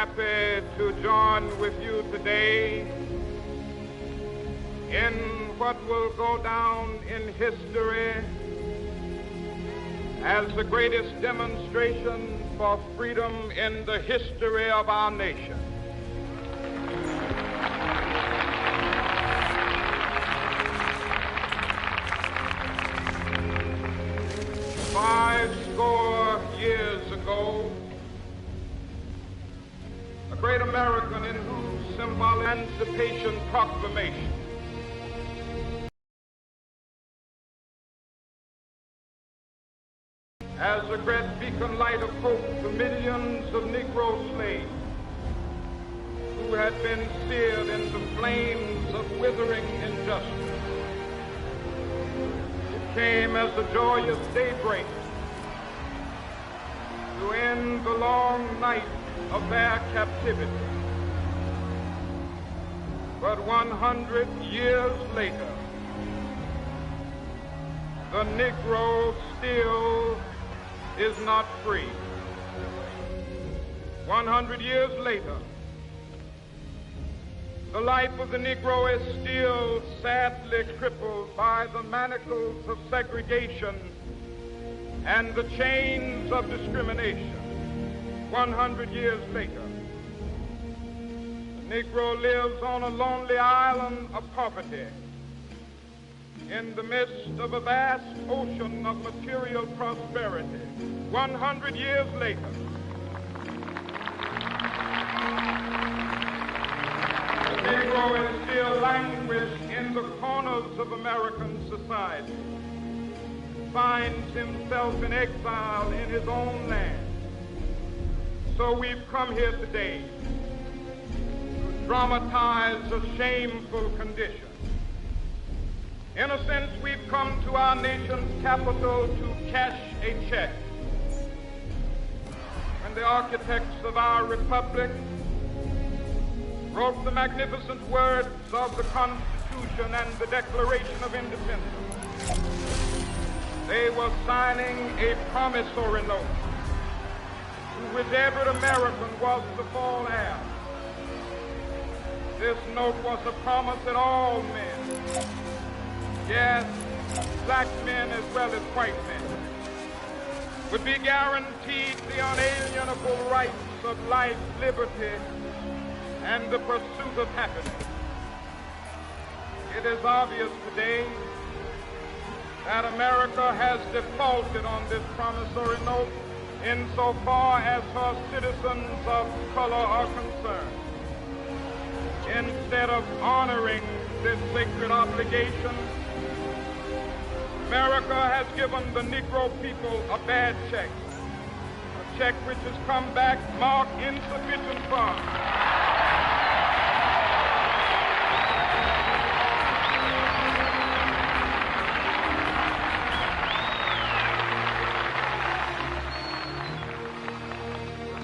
happy to join with you today in what will go down in history as the greatest demonstration for freedom in the history of our nation. Five score years ago, a great American in whose symbolic Emancipation Proclamation as a great beacon light of hope to millions of Negro slaves who had been seared in the flames of withering injustice. It came as a joyous daybreak to end the long night of their captivity. But 100 years later, the Negro still is not free. 100 years later, the life of the Negro is still sadly crippled by the manacles of segregation and the chains of discrimination. 100 years later, the Negro lives on a lonely island of poverty in the midst of a vast ocean of material prosperity. 100 years later, the Negro is still languished in the corners of American society, finds himself in exile in his own land. So we've come here today to dramatize a shameful condition. In a sense, we've come to our nation's capital to cash a check. When the architects of our republic wrote the magnificent words of the Constitution and the Declaration of Independence, they were signing a promissory note to which every American was to fall heir. This note was a promise that all men, yes, black men as well as white men, would be guaranteed the unalienable rights of life, liberty, and the pursuit of happiness. It is obvious today that America has defaulted on this promissory note insofar as her citizens of color are concerned. Instead of honoring this sacred obligation, America has given the Negro people a bad check, a check which has come back marked insufficient funds.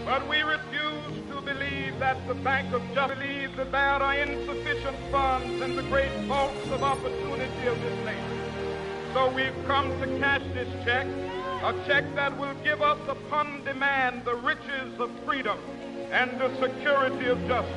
But we refuse to believe that the Bank of Justice believes that there are insufficient funds in the great vaults of opportunity of this nation. So we've come to cash this check, a check that will give us upon demand the riches of freedom and the security of justice.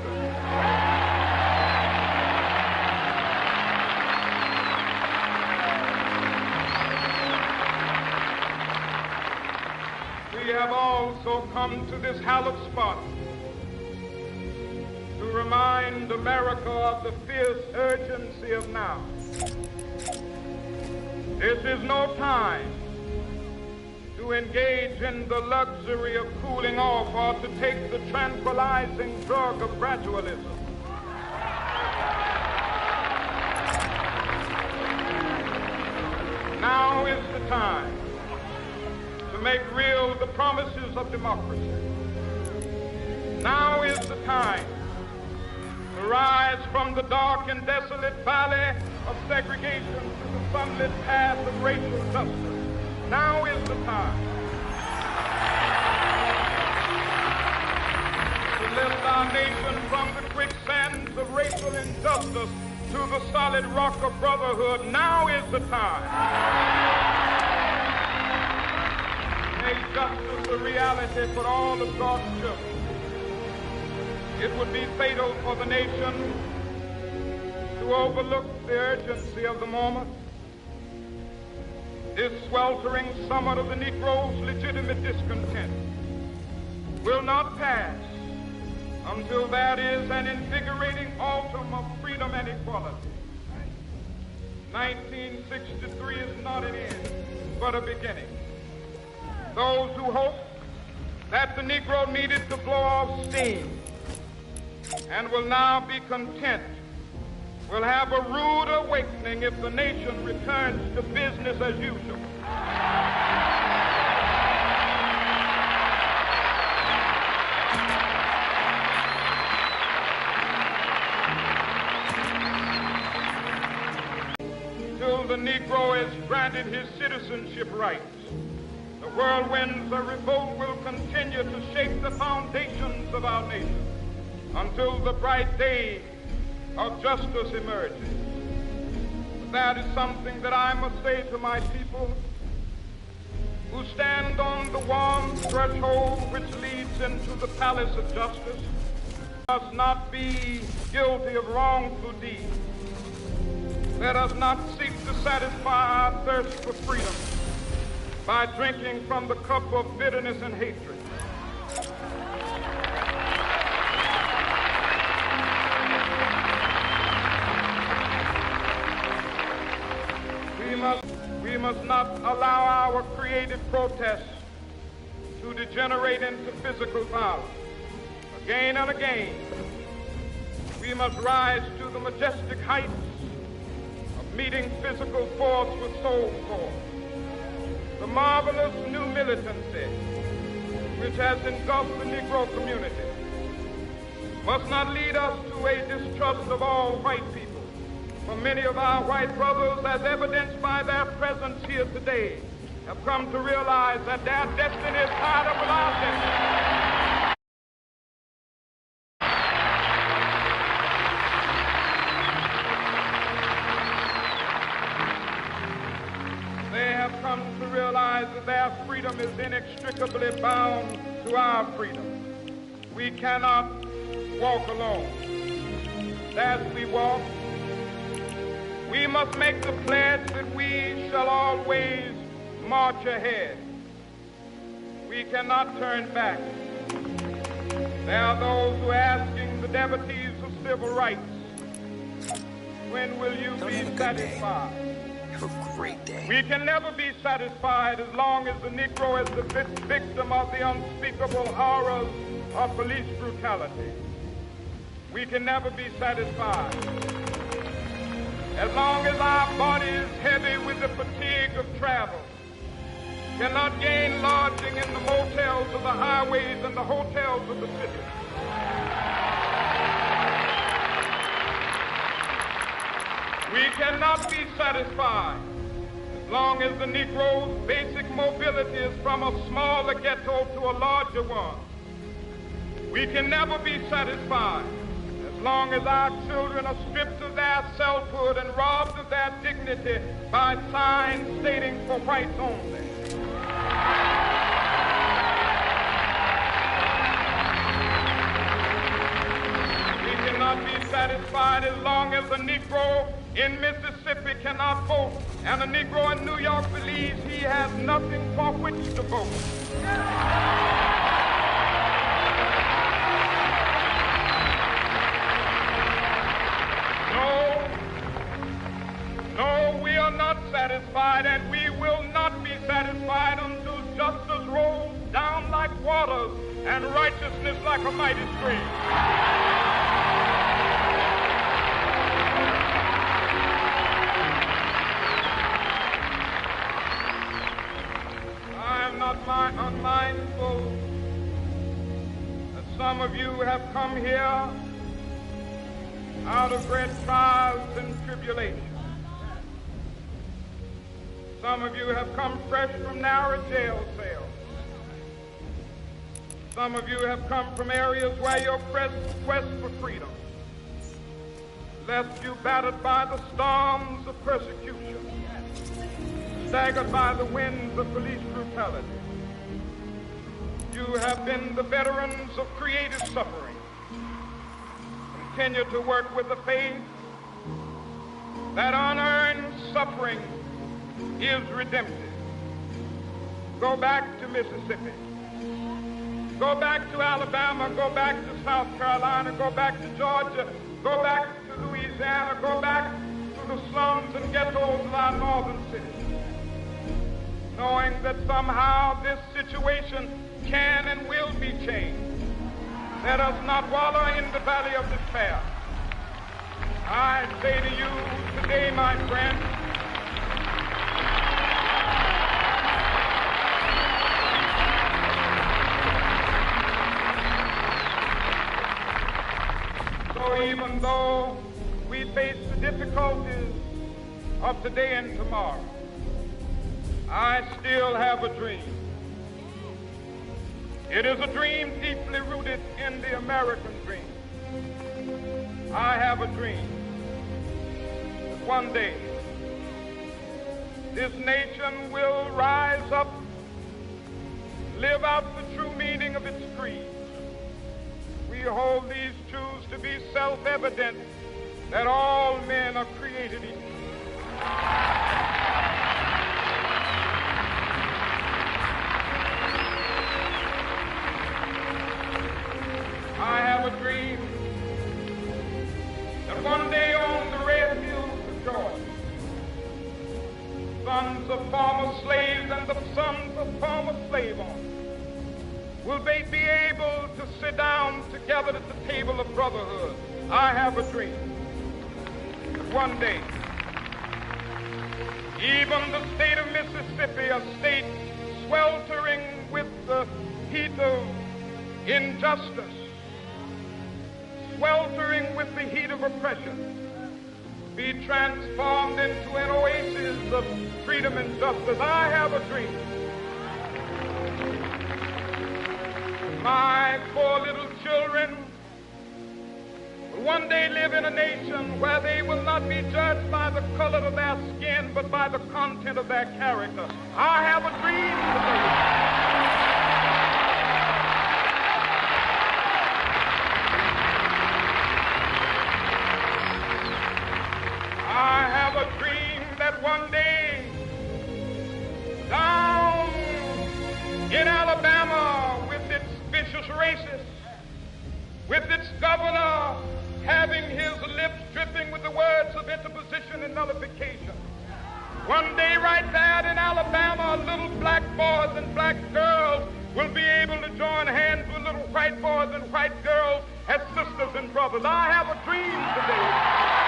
We have also come to this hallowed spot to remind America of the fierce urgency of now. This is no time to engage in the luxury of cooling off or to take the tranquilizing drug of gradualism. Now is the time to make real the promises of democracy. Now is the time to rise from the dark and desolate valley of segregation to the sunlit path of racial justice. Now is the time to lift our nation from the quicksands of racial injustice to the solid rock of brotherhood. Now is the time to make justice a reality for all of God's children. It would be fatal for the nation to overlook the urgency of the moment. This sweltering summit of the Negro's legitimate discontent will not pass until there is an invigorating autumn of freedom and equality. 1963 is not an end, but a beginning. Those who hope that the Negro needed to blow off steam and will now be content will have a rude awakening if the nation returns to business as usual. Till the Negro is granted his citizenship rights, the whirlwinds of revolt will continue to shake the foundations of our nation until the bright day of justice emerges. But that is something that I must say to my people who stand on the warm threshold which leads into the palace of justice. Must not be guilty of wrongful deeds. Let us not seek to satisfy our thirst for freedom by drinking from the cup of bitterness and hatred. We must not allow our creative protests to degenerate into physical violence. Again and again, we must rise to the majestic heights of meeting physical force with soul force. The marvelous new militancy which has engulfed the Negro community must not lead us to a distrust of all white people. For many of our white brothers, as evidenced by their presence here today, have come to realize that their destiny is tied up with our destiny. They have come to realize that their freedom is inextricably bound to our freedom. We cannot walk alone. As we walk, we must make the pledge that we shall always march ahead. We cannot turn back. There are those who are asking the devotees of civil rights, when will you be satisfied? Have a great day. We can never be satisfied as long as the Negro is the victim of the unspeakable horrors of police brutality. We can never be satisfied as long as our body is heavy with the fatigue of travel, cannot gain lodging in the motels of the highways and the hotels of the city. We cannot be satisfied as long as the Negro's basic mobility is from a smaller ghetto to a larger one. We can never be satisfied as long as our children are stripped of their selfhood and robbed of their dignity by signs stating for whites only. We cannot be satisfied as long as the Negro in Mississippi cannot vote and the Negro in New York believes he has nothing for which to vote. No, we are not satisfied, and we will not be satisfied until justice rolls down like waters and righteousness like a mighty stream. I am not unmindful that some of you have come here out of great trials and tribulations. Some of you have come fresh from narrow jail cells. Some of you have come from areas where your quest for freedom left you battered by the storms of persecution, staggered by the winds of police brutality. You have been the veterans of creative suffering, continue to work with the faith that unearned suffering is redemptive. Go back to Mississippi. Go back to Alabama. Go back to South Carolina. Go back to Georgia. Go back to Louisiana. Go back to the slums and ghettos of our northern cities, knowing that somehow this situation can and will be changed. Let us not wallow in the valley of despair. I say to you today, my friend, so even though we face the difficulties of today and tomorrow, I still have a dream. It is a dream deeply rooted in the American dream. I have a dream that one day this nation will rise up, live out the true meaning of its creed. We hold these truths to be self-evident, that all men are created equal. I have a dream that one day on the red hills of Georgia, sons of former slaves and the sons of former slave owners will they be able to sit down together at the table of brotherhood. I have a dream that one day even the state of Mississippi, a state sweltering with the heat of injustice, sweltering with the heat of oppression, be transformed into an oasis of freedom and justice. I have a dream. My poor little children will one day live in a nation where they will not be judged by the color of their skin, but by the content of their character. I have a dream today. I have a dream that one day down in Alabama, with its vicious racists, with its governor having his lips dripping with the words of interposition and nullification, one day right there in Alabama, little black boys and black girls will be able to join hands with little white boys and white girls as sisters and brothers. I have a dream today.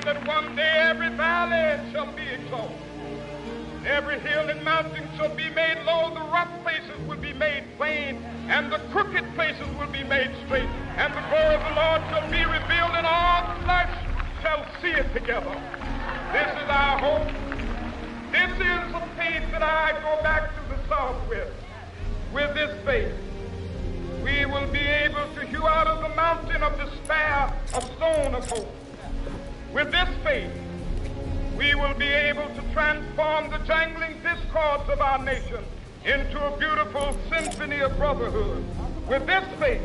That one day every valley shall be exalted, every hill and mountain shall be made low, the rough places will be made plain, and the crooked places will be made straight, and the glory of the Lord shall be revealed, and all flesh shall see it together. This is our hope. This is the faith that I go back to the South with. With this faith, we will be able to hew out of the mountain of despair a stone of hope. With this faith, we will be able to transform the jangling discords of our nation into a beautiful symphony of brotherhood. With this faith,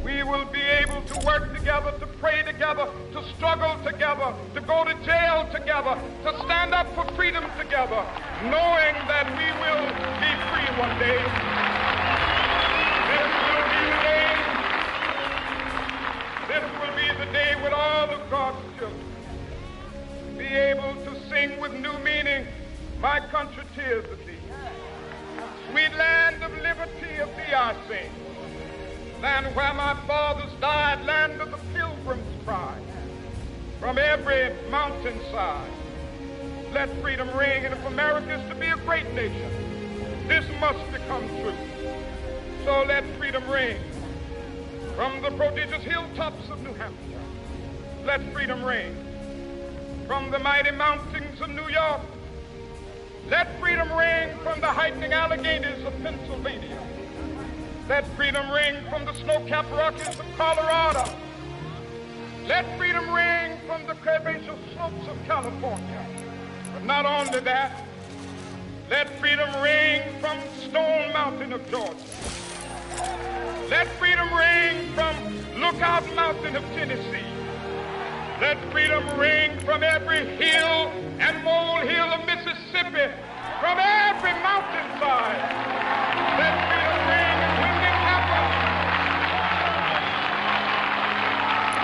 we will be able to work together, to pray together, to struggle together, to go to jail together, to stand up for freedom together, knowing that we will be free one day. This will be the day with all of God's children be able to sing with new meaning, my country, tears of thee. Sweet land of liberty, of thee I sing. Land where my fathers died, land of the pilgrim's pride. From every mountainside, let freedom ring. And if America is to be a great nation, this must become true. So let freedom ring. From the prodigious hilltops of New Hampshire, let freedom ring. From the mighty mountains of New York, let freedom ring. From the heightening Alleghanies of Pennsylvania, let freedom ring. From the snow-capped Rockies of Colorado, let freedom ring. From the curvaceous slopes of California. But not only that, Let freedom ring from Stone Mountain of Georgia. Let freedom ring from Lookout Mountain of Tennessee. Let freedom ring from every hill and molehill of Mississippi, from every mountainside. Let freedom ring, and when it happens,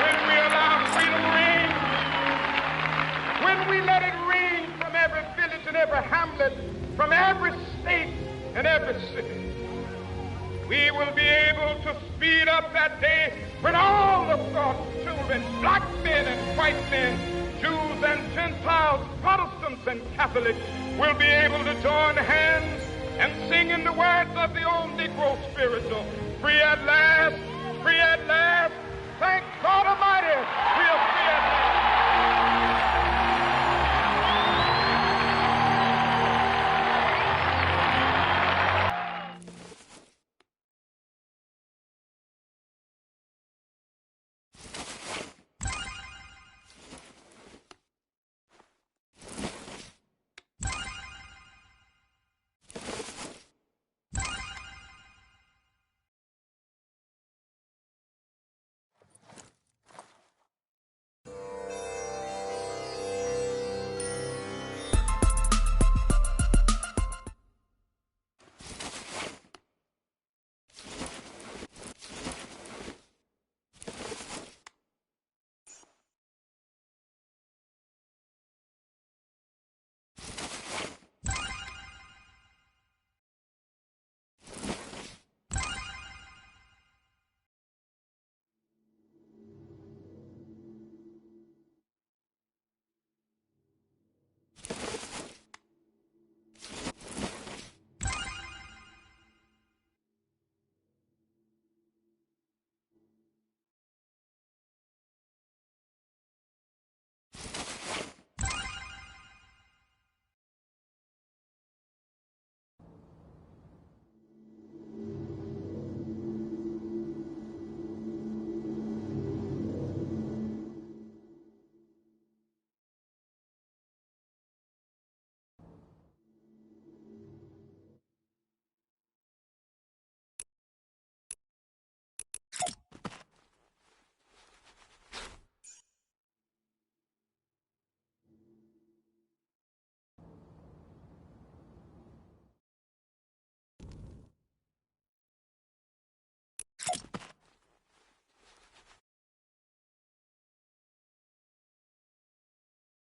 when we allow freedom ring, when we let it ring from every village and every hamlet, from every state and every city, we will be able to speed up that day when all of God's children, black men and white men, Jews and Gentiles, Protestants and Catholics, will be able to join hands and sing in the words of the old Negro spiritual, free at last, free at last.